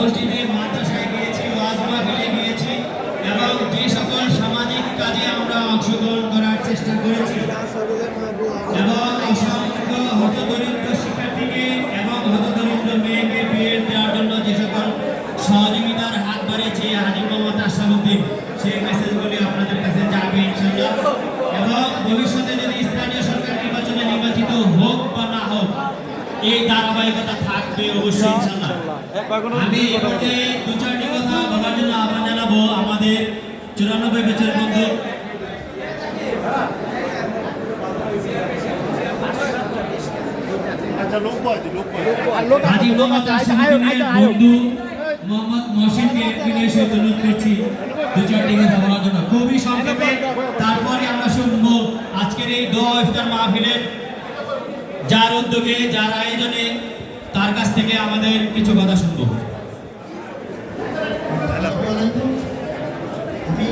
মসজিদে মাদ্রাসায় গিয়েছি, ওয়াজ মাহফিলে গিয়েছি এবং যে সকল সামাজিক কাজে আমরা অংশগ্রহণ করার চেষ্টা করেছি এবং অসংখ্য হতদরিদ্র শিক্ষার্থীকে এবং হতদরিদ্র মেয়েকে বিয়ে দেওয়ার জন্য যে সকল সহযোগিতার হাত বাড়িয়েছে হাজী মোহাম্মদ আশরাফুদ্দিন, সেই মেসেজগুলি আপনাদের কাছে যাবে ইনশাআল্লাহ। এবং ভবিষ্যতে যদি স্থানীয় সরকার নির্বাচনে নির্বাচিত হোক বা না হোক, এই ধারাবাহিকতা থাকবে অবশ্যই ইনশাআল্লাহ। আমি এই পর্যায়ে দু চারটি কথা বলার জন্য আহ্বান জানাবো আমাদের 94 ব্যাচের বন্ধু হাজী মোহাম্মদ আশরাফুদ্দিনের বন্ধু মোহাম্মদ মহসিনকে বিশেষ অনুরোধ করছি দু চারটি কথা বলার জন্য, খুবই সংক্ষেপে। তারপরে আমরা শুনবো আজকের এই দোয়া ইফতার মাহফিলের যার উদ্যোগে, যার আয়োজনে, তার কাছ থেকে আমাদের কিছু কথা শুনবো। আমি